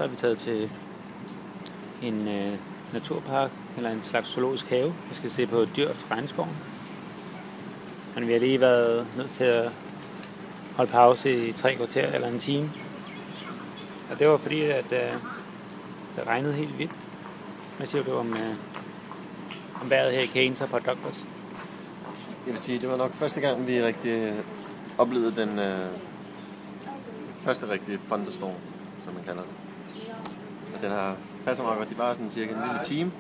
så er vi taget til en naturpark, eller en slags zoologisk have. Vi skal se på dyr fra regnskoven. Men vi har lige været nødt til at holde pause i 3 kvarter eller en time. Og det var fordi, at det regnede helt vildt. Hvad siger du om vejret her i Cairns og på Douglas? Jeg vil sige, det var nok første gang, vi rigtig oplevede den første rigtige thunderstorm, som man kalder det. Og den har passet meget godt. De var sådan cirka en lille time,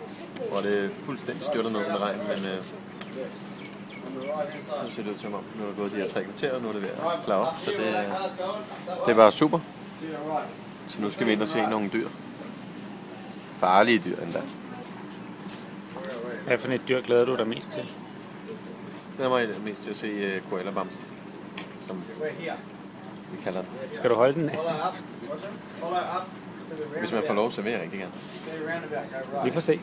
hvor det fuldstændig styrter ned med regn, men nu ser det ud som om, nu er det gået de her 3 kvarter, og nu er det ved at klare op, så det er bare super. Så nu skal vi ind og se nogle dyr. Farlige dyr endda. Hvad for et dyr glæder du dig mest til? Jeg glæder mig mest til at se koalabamsen, som vi kalder den. Skal du holde den? Hvis man får lov, så vil jeg rigtig gerne. Vi får se.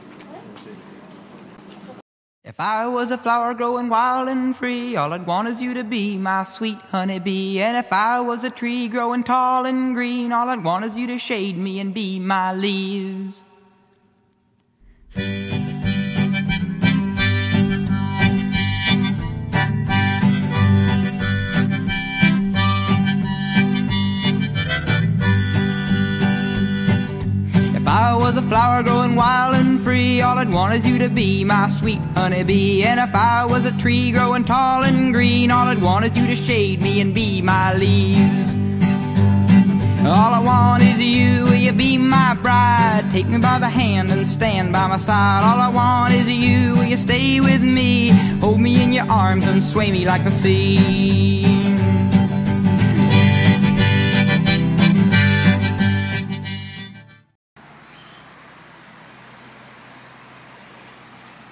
If I was a flower growing wild and free, all I'd want is you to be my sweet honeybee. And if I was a tree growing tall and green, all I'd want is you to shade me and be my leaves. If I was a flower growing wild and free, all I'd want is you to be my sweet honeybee. And if I was a tree growing tall and green, all I'd want is you to shade me and be my leaves. All I want is you, will you be my bride? Take me by the hand and stand by my side. All I want is you, will you stay with me? Hold me in your arms and sway me like the sea.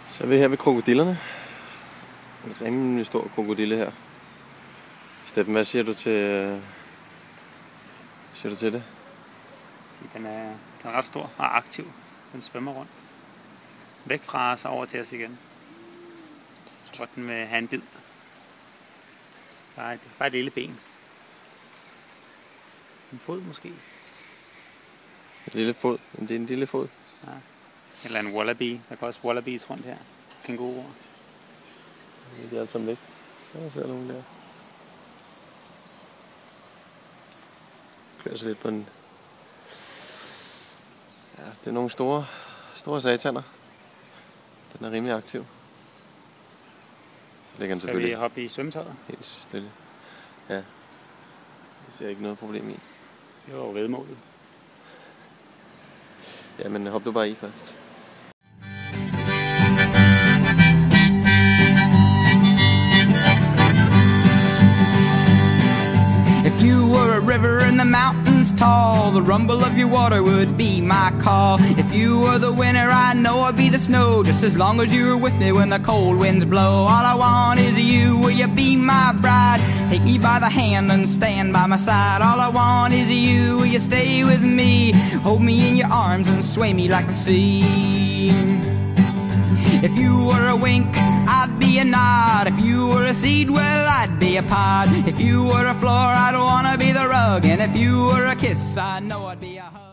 Så er vi her ved krokodillerne. En rimelig stor krokodille her. Steffen, hvad siger du til det? Den er ret stor og aktiv. Den svømmer rundt. Væk fra os og over til os igen. Jeg tror, den vil have en bid. Bare et lille ben. En fod måske. En lille fod? Det er en lille fod? Ja. Eller en wallaby. Der går også wallabies rundt her. Kænguruer. De er alle sammen væk. Der ser nogen der. Kører så lidt på en... Ja, det er nogle store sataner. Den er rimelig aktiv. Skal vi hoppe i svømmetøjet? Helt stille. Ja. Det ser ikke noget problem i. Det var jo vedmålet. Ja, men hop du bare i først. If you were a river in the mountains tall, the rumble of your water would be my call. If you were the winter, I know I'd be the snow, just as long as you were with me when the cold winds blow. All I want is you, will you be my bride? Take me by the hand and stand by my side. All I want is you, will you stay with me? Hold me in your arms and sway me like the sea. If you were a wink, I'd be a nod. If you were a seed, well, I'd be a pod. If you were a floor, I'd wanna be the rug. And if you were a kiss, I know I'd be a hug.